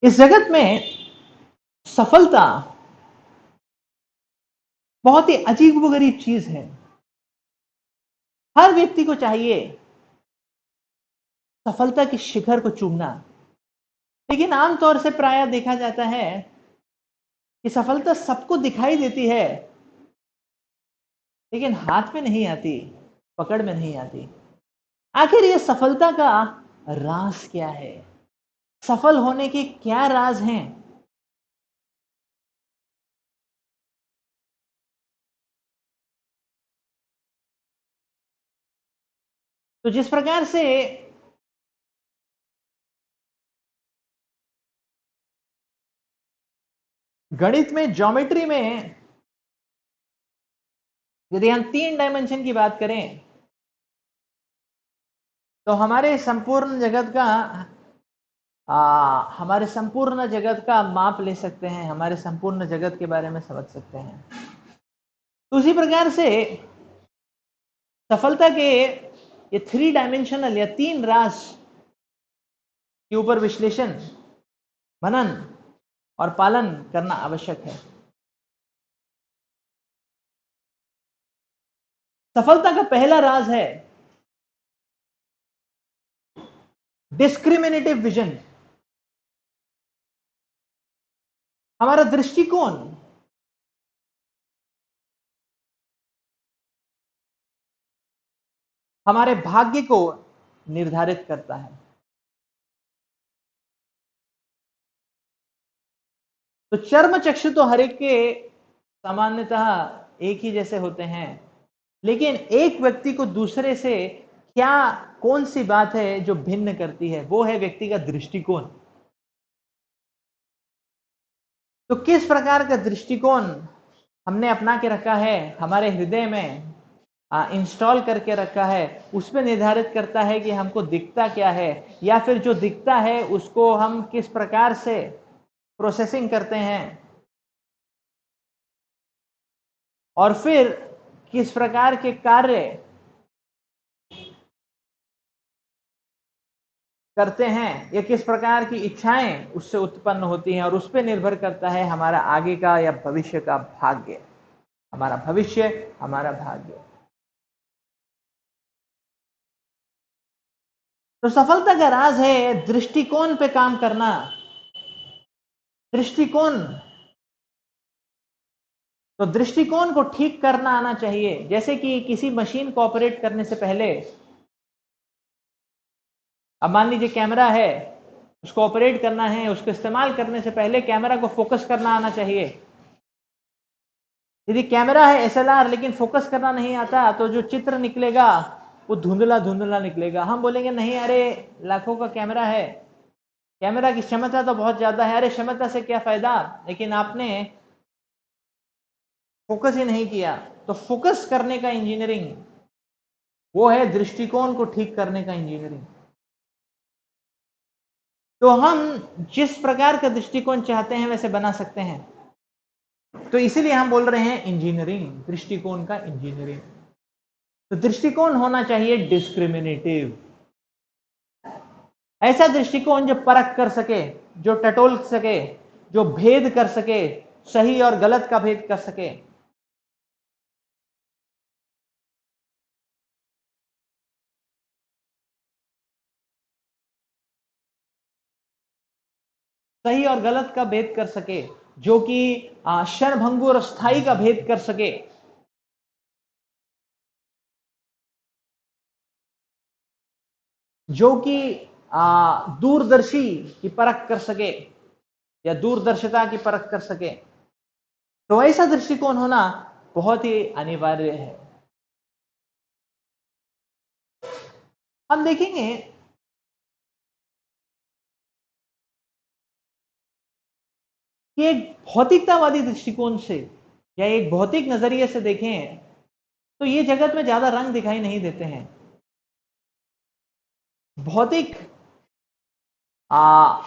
इस जगत में सफलता बहुत ही अजीबोगरीब चीज है। हर व्यक्ति को चाहिए सफलता के शिखर को चूमना, लेकिन आमतौर से प्रायः देखा जाता है कि सफलता सबको दिखाई देती है, लेकिन हाथ में नहीं आती, पकड़ में नहीं आती। आखिर यह सफलता का राज क्या है? सफल होने के क्या राज हैं? तो जिस प्रकार से गणित में, ज्योमेट्री में, यदि हम 3 डायमेंशन की बात करें तो हमारे संपूर्ण जगत का माप ले सकते हैं, हमारे संपूर्ण जगत के बारे में समझ सकते हैं। तो उसी प्रकार से सफलता के ये 3 डायमेंशनल या 3 राज के ऊपर विश्लेषण, मनन और पालन करना आवश्यक है। सफलता का पहला राज है डिस्क्रिमिनेटिव विजन। हमारा दृष्टिकोण हमारे भाग्य को निर्धारित करता है। तो चर्म चक्षु तो हर एक के सामान्यतः एक ही जैसे होते हैं, लेकिन एक व्यक्ति को दूसरे से क्या, कौन सी बात है जो भिन्न करती है? वो है व्यक्ति का दृष्टिकोण। तो किस प्रकार का दृष्टिकोण हमने अपना के रखा है, हमारे हृदय में इंस्टॉल करके रखा है, उस पर निर्धारित करता है कि हमको दिखता क्या है, या फिर जो दिखता है उसको हम किस प्रकार से प्रोसेसिंग करते हैं, और फिर किस प्रकार के कार्य करते हैं, या किस प्रकार की इच्छाएं उससे उत्पन्न होती हैं, और उस पर निर्भर करता है हमारा आगे का या भविष्य का भाग्य, हमारा भविष्य, हमारा भाग्य। तो सफलता का राज है दृष्टिकोण पे काम करना। दृष्टिकोण, तो दृष्टिकोण को ठीक करना आना चाहिए। जैसे कि किसी मशीन को ऑपरेट करने से पहले, अब मान लीजिए कैमरा है, उसको ऑपरेट करना है, उसको इस्तेमाल करने से पहले कैमरा को फोकस करना आना चाहिए। यदि कैमरा है एसएलआर लेकिन फोकस करना नहीं आता, तो जो चित्र निकलेगा वो धुंधला धुंधला निकलेगा। हम बोलेंगे नहीं, अरे लाखों का कैमरा है, कैमरा की क्षमता तो बहुत ज्यादा है, अरे क्षमता से क्या फायदा, लेकिन आपने फोकस ही नहीं किया। तो फोकस करने का इंजीनियरिंग, वो है दृष्टिकोण को ठीक करने का इंजीनियरिंग। तो हम जिस प्रकार का दृष्टिकोण चाहते हैं वैसे बना सकते हैं। तो इसीलिए हम बोल रहे हैं इंजीनियरिंग, दृष्टिकोण का इंजीनियरिंग। तो दृष्टिकोण होना चाहिए डिस्क्रिमिनेटिव, ऐसा दृष्टिकोण जो परख कर सके, जो टटोल सके, जो भेद कर सके, सही और गलत का भेद कर सके। सही और गलत का भेद कर सके, जो कि क्षणभंगुर और स्थायी का भेद कर सके, जो कि दूरदर्शी की परख कर सके या दूरदर्शिता की परख कर सके। तो ऐसा दृष्टिकोण होना बहुत ही अनिवार्य है। हम देखेंगे कि एक भौतिकतावादी दृष्टिकोण से या एक भौतिक नजरिए से देखें तो ये जगत में ज्यादा रंग दिखाई नहीं देते हैं। भौतिक आ,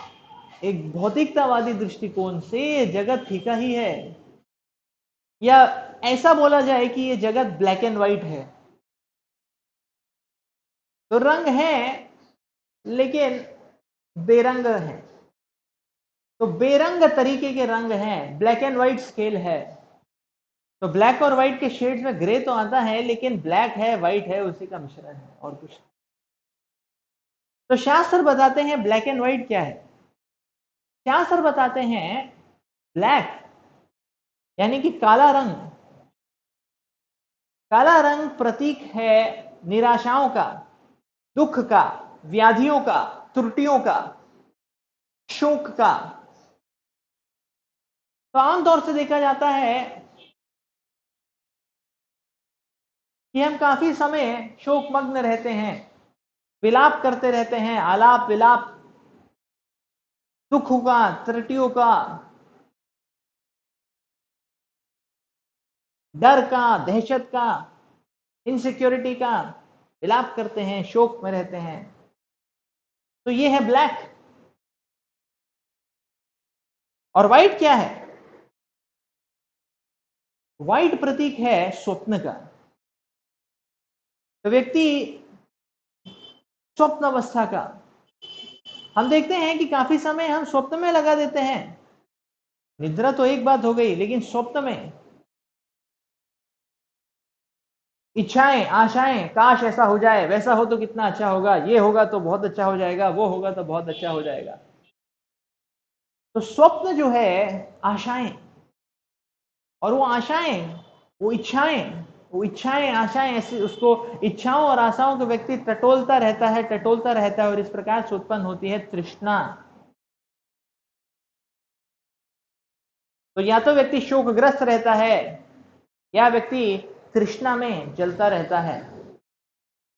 एक भौतिकतावादी दृष्टिकोण से ये जगत फीका ही है, या ऐसा बोला जाए कि ये जगत ब्लैक एंड व्हाइट है। तो रंग है लेकिन बेरंग है। तो बेरंग तरीके के रंग हैं, ब्लैक एंड व्हाइट स्केल है। तो ब्लैक और व्हाइट के शेड्स में ग्रे तो आता है, लेकिन ब्लैक है व्हाइट है उसी का मिश्रण है और कुछ। तो शास्त्र बताते हैं ब्लैक एंड व्हाइट क्या है। शास्त्र बताते हैं ब्लैक यानी कि काला रंग। काला रंग प्रतीक है निराशाओं का, दुख का, व्याधियों का, त्रुटियों का, शोक का। तो आमतौर से देखा जाता है कि हम काफी समय शोकमग्न रहते हैं, विलाप करते रहते हैं, आलाप विलाप, दुखों का, त्रुटियों का, डर का, दहशत का, इनसिक्योरिटी का विलाप करते हैं, शोक में रहते हैं। तो ये है ब्लैक। और व्हाइट क्या है? व्हाइट प्रतीक है स्वप्न का। तो व्यक्ति स्वप्न अवस्था का, हम देखते हैं कि काफी समय हम स्वप्न में लगा देते हैं। निद्रा तो एक बात हो गई, लेकिन स्वप्न में इच्छाएं, आशाएं, काश ऐसा हो जाए, वैसा हो तो कितना अच्छा होगा, ये होगा तो बहुत अच्छा हो जाएगा, वो होगा तो बहुत अच्छा हो जाएगा। तो स्वप्न जो है आशाएं, और वो आशाएं, वो इच्छाएं, वो इच्छाएं आशाएं ऐसे उसको इच्छाओं और आशाओं को व्यक्ति टटोलता रहता है, टटोलता रहता है, और इस प्रकार से उत्पन्न होती है तृष्णा। तो या तो व्यक्ति शोकग्रस्त रहता है या व्यक्ति तृष्णा में जलता रहता है।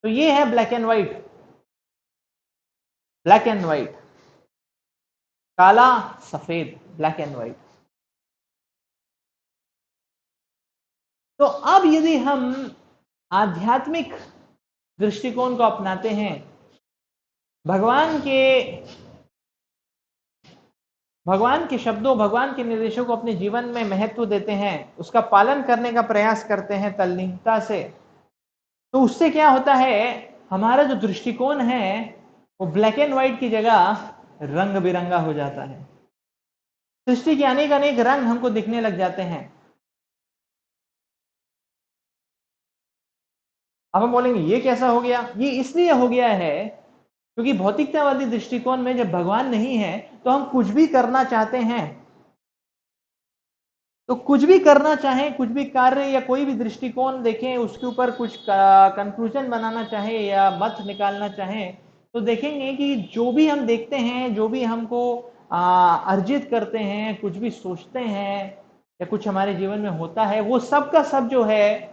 तो ये है black and white. Black and white, काला सफेद, ब्लैक एंड व्हाइट। तो अब यदि हम आध्यात्मिक दृष्टिकोण को अपनाते हैं, भगवान के शब्दों, भगवान के निर्देशों को अपने जीवन में महत्व देते हैं, उसका पालन करने का प्रयास करते हैं तल्लीनता से, तो उससे क्या होता है, हमारा जो दृष्टिकोण है वो ब्लैक एंड व्हाइट की जगह रंग बिरंगा हो जाता है। सृष्टि के अनेक अनेक रंग हमको दिखने लग जाते हैं। अब हम बोलेंगे ये कैसा हो गया? ये इसलिए हो गया है क्योंकि भौतिकतावादी दृष्टिकोण में जब भगवान नहीं है तो हम कुछ भी करना चाहते हैं, तो कुछ भी करना चाहें, कुछ भी कार्य या कोई भी दृष्टिकोण देखें, उसके ऊपर कुछ कंक्लूजन बनाना चाहें या मत निकालना चाहें, तो देखेंगे कि जो भी हम देखते हैं, जो भी हमको अर्जित करते हैं, कुछ भी सोचते हैं या कुछ हमारे जीवन में होता है, वो सब का सब जो है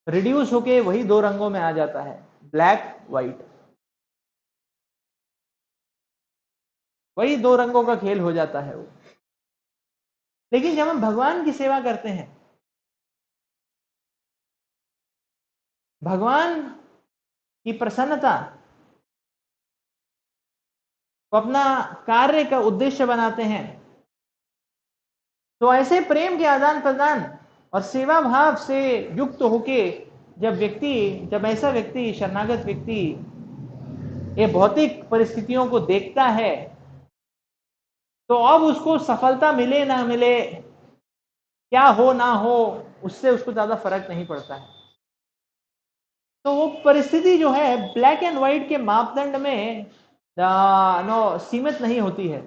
रिड्यूस होके वही दो रंगों में आ जाता है, ब्लैक व्हाइट। वही दो रंगों का खेल हो जाता है वो। लेकिन जब हम भगवान की सेवा करते हैं, भगवान की प्रसन्नता को अपना कार्य का उद्देश्य बनाते हैं, तो ऐसे प्रेम के आदान प्रदान और सेवा भाव से युक्त होके जब ऐसा व्यक्ति, शरणागत व्यक्ति ये भौतिक परिस्थितियों को देखता है, तो अब उसको सफलता मिले ना मिले, क्या हो ना हो, उससे उसको ज्यादा फर्क नहीं पड़ता है। तो वो परिस्थिति जो है ब्लैक एंड व्हाइट के मापदंड में सीमित नहीं होती है,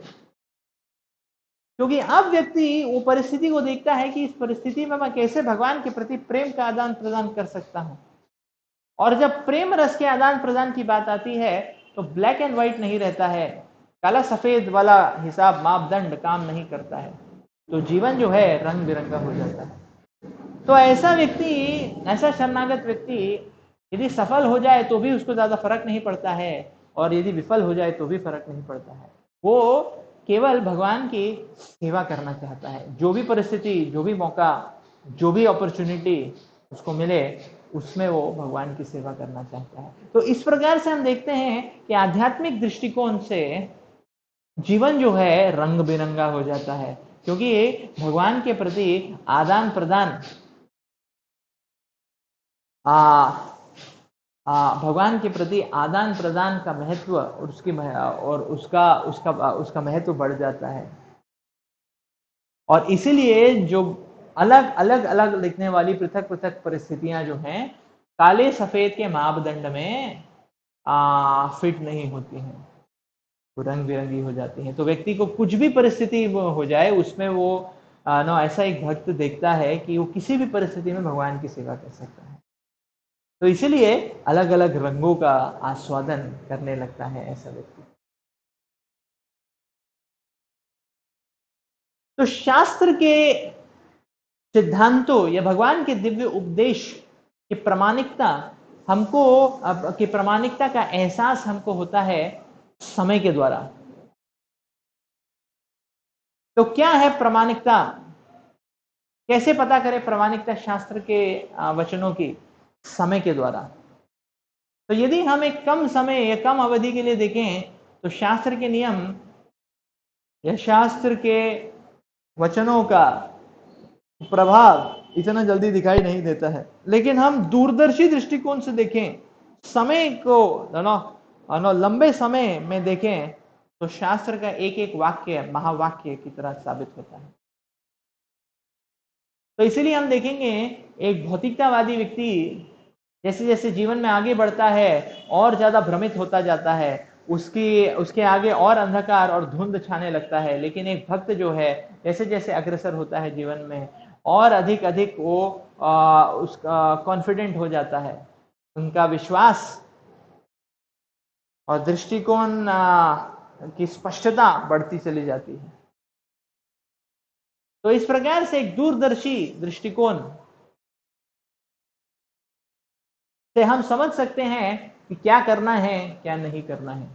क्योंकि अब व्यक्ति वो परिस्थिति को देखता है कि इस परिस्थिति में मैं कैसे भगवान के प्रति प्रेम का आदान प्रदान कर सकता हूं। और जब प्रेम रस के आदान प्रदान की बात आती है तो ब्लैक एंड व्हाइट नहीं रहता है, काला सफेद वाला हिसाब मापदंड काम नहीं करता है, तो जीवन जो है रंग बिरंगा हो जाता है। तो ऐसा व्यक्ति, ऐसा शरणागत व्यक्ति यदि सफल हो जाए तो भी उसको ज्यादा फर्क नहीं पड़ता है, और यदि विफल हो जाए तो भी फर्क नहीं पड़ता है। वो केवल भगवान की सेवा करना चाहता है। जो भी परिस्थिति, जो भी मौका, जो भी अपॉर्चुनिटी उसको मिले, उसमें वो भगवान की सेवा करना चाहता है। तो इस प्रकार से हम देखते हैं कि आध्यात्मिक दृष्टिकोण से जीवन जो है रंग बिरंगा हो जाता है, क्योंकि भगवान के प्रति आदान प्रदान भगवान के प्रति आदान प्रदान का महत्व और उसका महत्व बढ़ जाता है। और इसीलिए जो अलग अलग अलग लिखने वाली पृथक पृथक परिस्थितियां जो हैं काले सफेद के मापदंड में फिट नहीं होती हैं, वो रंग बिरंगी हो जाती हैं। तो व्यक्ति को कुछ भी परिस्थिति हो जाए उसमें वो ऐसा एक भक्त देखता है कि वो किसी भी परिस्थिति में भगवान की सेवा कर सकता है। तो इसीलिए अलग अलग रंगों का आस्वादन करने लगता है ऐसा व्यक्ति। तो शास्त्र के सिद्धांतों या भगवान के दिव्य उपदेश की प्रामाणिकता की प्रामाणिकता का एहसास हमको होता है समय के द्वारा। तो क्या है प्रामाणिकता? कैसे पता करें प्रामाणिकता शास्त्र के वचनों की? समय के द्वारा। तो यदि हम एक कम समय या कम अवधि के लिए देखें तो शास्त्र के नियम या शास्त्र के वचनों का प्रभाव इतना जल्दी दिखाई नहीं देता है। लेकिन हम दूरदर्शी दृष्टिकोण से देखें, समय को लंबे समय में देखें तो शास्त्र का एक एक वाक्य महावाक्य की तरह साबित होता है। तो इसीलिए हम देखेंगे एक भौतिकतावादी व्यक्ति जैसे जैसे जीवन में आगे बढ़ता है और ज्यादा भ्रमित होता जाता है, उसके आगे और अंधकार और धुंध छाने लगता है। लेकिन एक भक्त जो है जैसे जैसे अग्रसर होता है जीवन में और अधिक अधिक वो उसका कॉन्फिडेंट हो जाता है, उनका विश्वास और दृष्टिकोण की स्पष्टता बढ़ती चली जाती है। तो इस प्रकार से एक दूरदर्शी दृष्टिकोण से हम समझ सकते हैं कि क्या करना है क्या नहीं करना है।